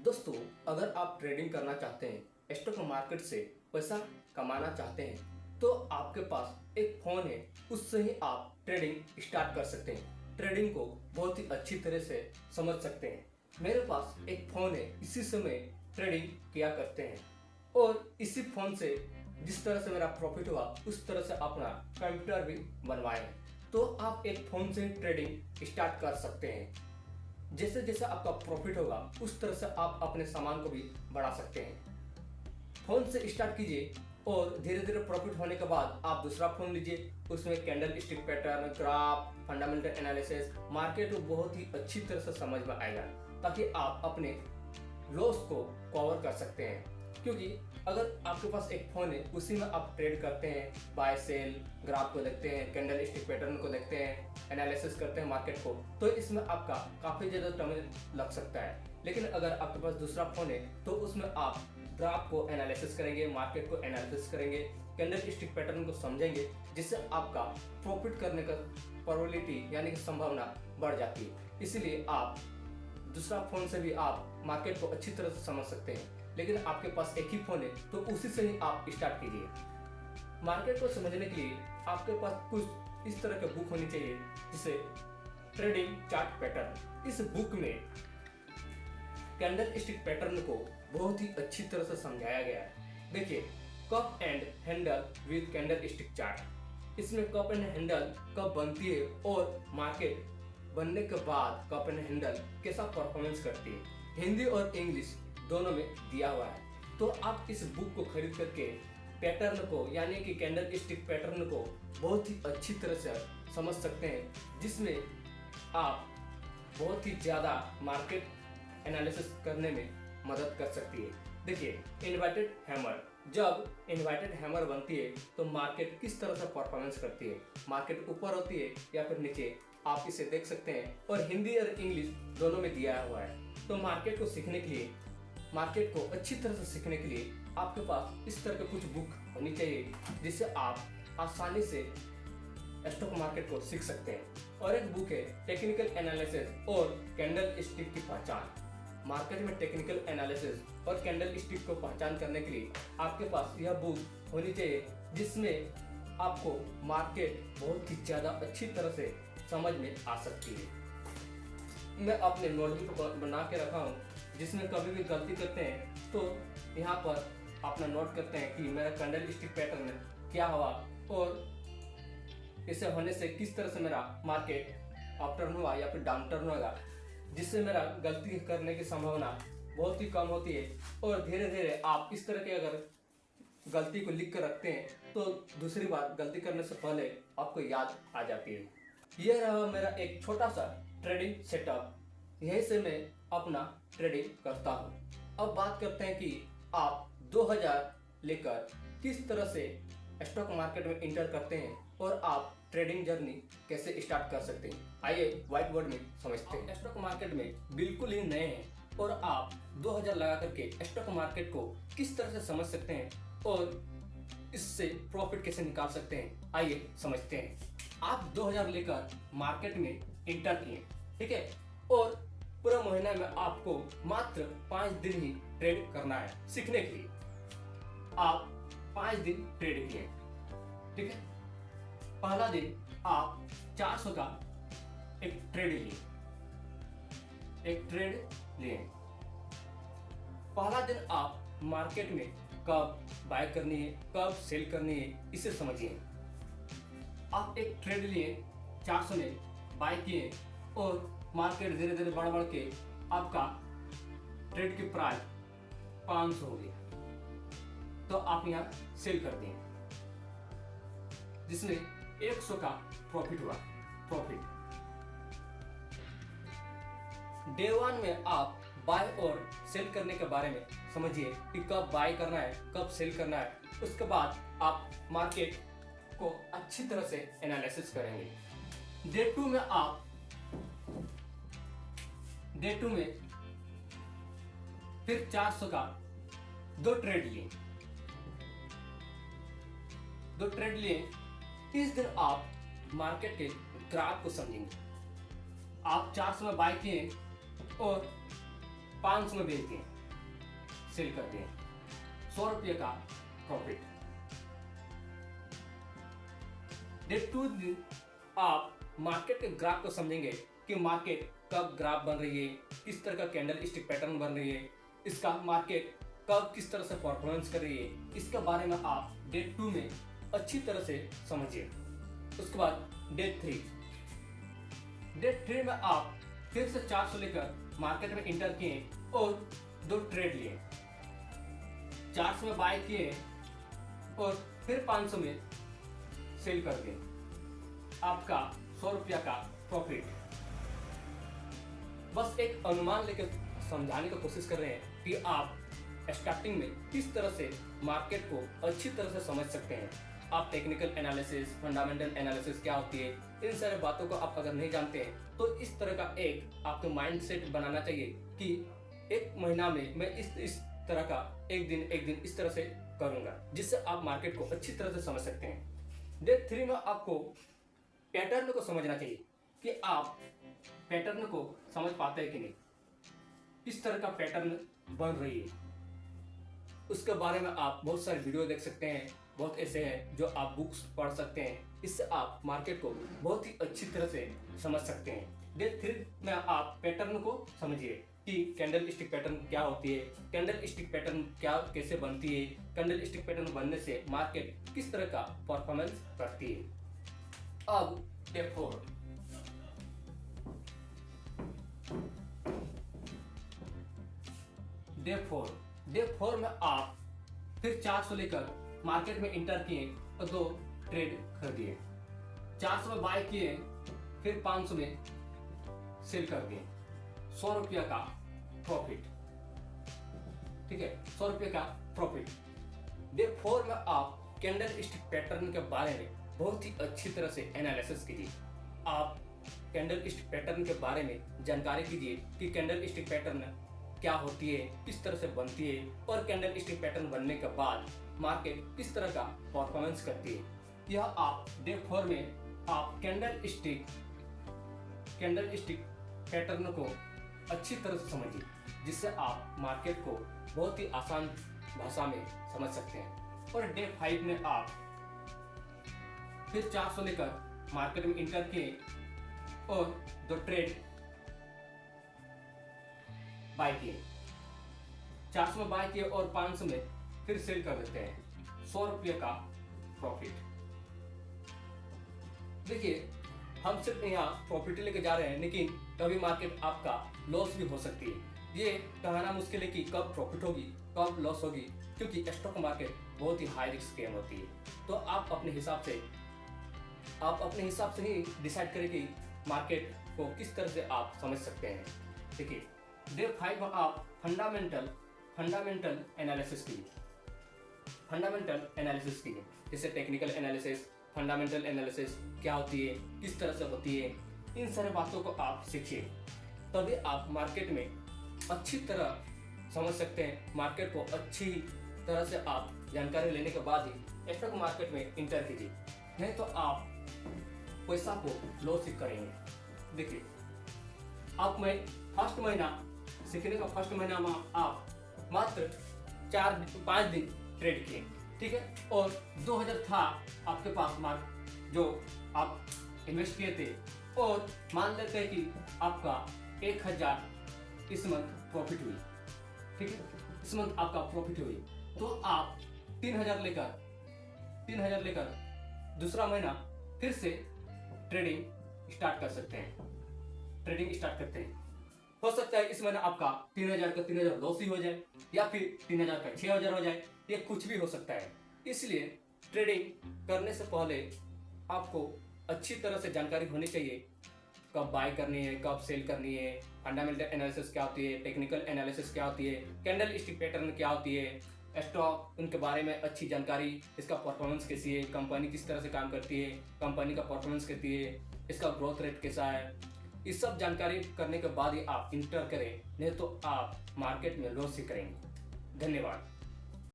दोस्तों, अगर आप ट्रेडिंग करना चाहते हैं, स्टॉक मार्केट से पैसा कमाना चाहते हैं, तो आपके पास एक फ़ोन है, उससे ही आप ट्रेडिंग स्टार्ट कर सकते हैं। ट्रेडिंग को बहुत ही अच्छी तरह से समझ सकते हैं। मेरे पास एक फ़ोन है, इसी से मैं ट्रेडिंग किया करते हैं और इसी फ़ोन से जिस तरह से मेरा प्रॉफिट हुआ उस तरह से अपना कंप्यूटर भी बनवाए। तो आप एक फ़ोन से ट्रेडिंग स्टार्ट कर सकते हैं। जैसे जैसे आपका प्रॉफिट होगा उस तरह से आप अपने सामान को भी बढ़ा सकते हैं। फोन से स्टार्ट कीजिए और धीरे धीरे प्रॉफिट होने के बाद आप दूसरा फोन लीजिए, उसमें candle stick pattern, graph, fundamental analysis, market को बहुत ही अच्छी तरह से समझ में आएगा, ताकि आप अपने लॉस को कवर कर सकते हैं। क्योंकि अगर आपके पास एक फोन है, उसी में आप ट्रेड करते हैं, बाय सेल, ग्राफ को देखते हैं, कैंडल स्टिक पैटर्न को देखते हैं, एनालिसिस करते हैं मार्केट को, तो इसमें आपका काफी ज्यादा टाइम लग सकता है। लेकिन अगर आपके पास दूसरा फोन है तो उसमें आप ग्राफ को एनालिसिस करेंगे, मार्केट को एनालिसिस करेंगे, कैंडल स्टिक पैटर्न को समझेंगे, जिससे आपका प्रॉफिट करने का प्रोबेबिलिटी यानी कि संभावना बढ़ जाती है। इसीलिए आप दूसरा फोन से भी आप मार्केट को अच्छी तरह से समझ सकते हैं। लेकिन आपके पास एक ही फोन है तो उसी से ही आप स्टार्ट कीजिए। मार्केट को समझने के लिए आपके पास कुछ इस तरह की बुक होनी चाहिए, जिसे ट्रेडिंग चार्ट पैटर्न। इस बुक में कैंडल स्टिक पैटर्न को बहुत ही अच्छी तरह से समझाया गया है। देखिए, cup and handle with candle stick chart. इसमें कप एंड हैंडल कब बनती है और मार्केट बनने के बाद कप एंड हैंडल कैसा परफॉर्मेंस करती है, हिंदी और इंग्लिश दोनों में दिया हुआ है। तो आप इस बुक को खरीद करके पैटर्न को यानी कि कैंडल स्टिक पैटर्न को बहुत ही अच्छी तरह से समझ सकते हैं, जिसमें आप बहुत ही ज़्यादा मार्केट एनालिसिस करने में मदद कर सकती है। देखिए, इन्वर्टेड हैमर, जब इन्वर्टेड हैमर बनती है तो मार्केट किस तरह से परफॉर्मेंस करती है, मार्केट ऊपर होती है या फिर नीचे, आप इसे देख सकते हैं और हिंदी और इंग्लिश दोनों में दिया हुआ है। तो मार्केट को सीखने के लिए, मार्केट को अच्छी तरह से सीखने के लिए आपके पास इस तरह के कुछ बुक होनी चाहिए, जिससे आप आसानी से स्टॉक मार्केट को सीख सकते हैं। और एक बुक है टेक्निकल एनालिसिस और कैंडल स्टिक की पहचान। मार्केट में टेक्निकल एनालिसिस और कैंडल स्टिक को पहचान करने के लिए आपके पास यह बुक होनी चाहिए, जिसमें आपको मार्केट बहुत ही ज़्यादा अच्छी तरह से समझ में आ सकती है। मैं अपने नोटबुक बना के रखा हूँ, जिसमें कभी भी गलती करते हैं तो यहाँ पर अपना नोट करते हैं कि मेरा कैंडल स्टिक पैटर्न में क्या हुआ और इसे होने से किस तरह से मेरा मार्केट अप टर्न हुआ या फिर डाउन टर्न होगा, जिससे मेरा गलती करने की संभावना बहुत ही कम होती है। और धीरे धीरे आप इस तरह के अगर गलती को लिख कर रखते हैं तो दूसरी बार गलती करने से पहले आपको याद आ जाती है। यह रहा मेरा एक छोटा सा ट्रेडिंग सेटअप, यहीं से मैं अपना ट्रेडिंग करता हूँ। अब बात करते हैं कि आप 2000 लेकर किस तरह से स्टॉक मार्केट में इंटर करते हैं और आप ट्रेडिंग जर्नी कैसे स्टार्ट कर सकते हैं। आइए व्हाइट बोर्ड में समझते हैं। स्टॉक मार्केट में बिल्कुल ही नए हैं और आप 2000 लगा करके स्टॉक मार्केट को किस तरह से समझ सकते हैं और इससे प्रॉफिट कैसे निकाल सकते हैं, आइए समझते हैं। आप 2000 लेकर मार्केट में इंटर किए, ठीक है, और पूरा महीना में आपको मात्र 5 दिन ही ट्रेड करना है। सीखने के लिए आप 5 दिन ट्रेड किए, ठीक है। पहला दिन आप 400 का एक ट्रेड लिए। पहला दिन आप मार्केट में कब बाय करनी है, कब सेल करनी है, इसे समझिए। आप एक ट्रेड लिए, 400 में बाय किए और मार्केट धीरे धीरे बढ़ बढ़ के आपका ट्रेड की प्राइस 500 हो गया, तो आप यहाँ सेल कर दिए, जिसमें 100 का प्रॉफिट हुआ। डे 1 में आप बाय और सेल करने के बारे में समझिए कि कब बाय करना है, कब सेल करना है। उसके बाद आप मार्केट को अच्छी तरह से एनालिसिस करेंगे। डे 2 में फिर 400 का दो ट्रेड लिए। इस दिन आप मार्केट के ग्राफ को समझेंगे। आप 400 में बाय किए और 500 में बेच दिए। सेल कर दिए, 100 रुपये का प्रॉफिट। डे 2 दिन आप मार्केट के ग्राफ को समझेंगे कि मार्केट कब ग्राफ बन रही है, किस तरह का कैंडल स्टिक पैटर्न बन रही है, इसका मार्केट कब किस तरह से परफॉर्मेंस कर रही है, इसके बारे में आप डे 2 में अच्छी तरह से समझिए। उसके बाद डे 3 में आप फिर से 400 लेकर मार्केट में इंटर किए और 2 ट्रेड लिए, 400 में बाय किए और फिर 500 में सेल कर दिए, आपका 100 रुपया का प्रॉफिट। बस एक अनुमान लेकर समझाने की कोशिश कर रहे हैं कि आप स्टार्टिंग में किस तरह से मार्केट को अच्छी तरह से समझ सकते हैं। आप टेक्निकल एनालिसिस, फंडामेंटल एनालिसिस क्या होती है, इन सारे बातों को आप अगर नहीं जानते हैं तो इस तरह का एक आपको माइंडसेट बनाना चाहिए कि एक महीना में मैं इस तरह का एक दिन इस तरह से करूंगा, जिससे आप मार्केट को अच्छी तरह से समझ सकते हैं। डे 3 में आपको पैटर्न को समझना चाहिए कि आप पैटर्न को समझ पाते हैं कि नहीं, किस तरह का पैटर्न बन रही है। उसके बारे में आप बहुत सारे वीडियो देख सकते हैं, बहुत ऐसे हैं जो आप बुक्स पढ़ सकते हैं, इससे आप मार्केट को बहुत ही अच्छी तरह से समझ सकते हैं। डे 3 में आप पैटर्न को समझिए कि कैंडल स्टिक पैटर्न क्या होती है, कैंडल स्टिक पैटर्न क्या कैसे बनती है, कैंडल स्टिक पैटर्न बनने से मार्केट किस तरह का परफॉर्मेंस करती है। अब डे 4, डे 4 में आप फिर 400 लेकर मार्केट में इंटर किए और 2 ट्रेड खरीदिए, 400 में बाय किए, फिर 500 में सेल कर दिए, 100 रुपया का प्रॉफिट। ठीक है, 100 रुपये का प्रॉफिट। डे 4 में आप कैंडल स्टिक पैटर्न के बारे में बहुत ही अच्छी तरह से एनालिसिस कीजिए। आप कैंडल स्टिक पैटर्न के बारे में जानकारी कीजिए कि कैंडल स्टिक पैटर्न क्या होती है, किस तरह से बनती है, और कैंडल स्टिक पैटर्न बनने के बाद मार्केट किस तरह का परफॉर्मेंस करती है। यह आप डे 4 में आप कैंडल स्टिक पैटर्न को अच्छी तरह से समझिए, जिससे आप मार्केट को बहुत ही आसान भाषा में समझ सकते हैं। और डे 5 में आप फिर 400 लेकर मार्केट में इंटर किए और 2 ट्रेड बाय किए, 400 में बाय किए और 500 में फिर सेल कर देते हैं, 100 रुपये का प्रॉफिट। देखिए, हम सिर्फ यहाँ प्रॉफिट लेके जा रहे हैं, लेकिन कभी मार्केट आपका लॉस भी हो सकती है। ये कहना मुश्किल है कि कब प्रॉफिट होगी कब लॉस होगी, क्योंकि स्टॉक मार्केट बहुत ही हाई रिस्क गेम होती है। तो आप अपने हिसाब से ही डिसाइड करें कि मार्केट को किस तरह से आप समझ सकते हैं। देखिए, डे 5 में आप फंडामेंटल एनालिसिस कीजिए, जैसे टेक्निकल एनालिसिस, फंडामेंटल एनालिसिस क्या होती है, किस तरह से होती है, इन सारे बातों को आप सीखिए, तभी आप मार्केट में अच्छी तरह समझ सकते हैं। मार्केट को अच्छी तरह से आप जानकारी लेने के बाद ही स्टॉक मार्केट में इंटर कीजिए, नहीं तो आप पैसा को लॉस ही करेंगे। देखिए, आप में फर्स्ट महीना सीखने का फर्स्ट महीना में आप मात्र 4-5 दिन ट्रेड किए, ठीक है, और 2000 था आपके पास जो आप इन्वेस्ट किए थे, और मान लेते हैं कि आपका 1000 इस मंथ प्रॉफिट हुई, ठीक है, इस मंथ आपका प्रॉफिट हुई, तो आप 3000 लेकर दूसरा महीना फिर से ट्रेडिंग स्टार्ट कर सकते हैं। ट्रेडिंग स्टार्ट करते हैं, हो सकता है इस महीना आपका 3000 का 3000 लॉस ही हो जाए, या फिर 3000 का 6000 हो जाए, ये कुछ भी हो सकता है। इसलिए ट्रेडिंग करने से पहले आपको अच्छी तरह से जानकारी होनी चाहिए, कब बाय करनी है, कब सेल करनी है, फंडामेंटल एनालिसिस क्या होती है, टेक्निकल एनालिसिस क्या होती है, कैंडल स्टिक पैटर्न क्या होती है, स्टॉक उनके बारे में अच्छी जानकारी, इसका परफॉर्मेंस कैसी है, कंपनी किस तरह से काम करती है, कंपनी का परफॉर्मेंस कैसी है, इसका ग्रोथ रेट कैसा है, इस सब जानकारी करने के बाद ही आप इंटर करें, नहीं तो आप मार्केट में लॉस ही करेंगे। धन्यवाद।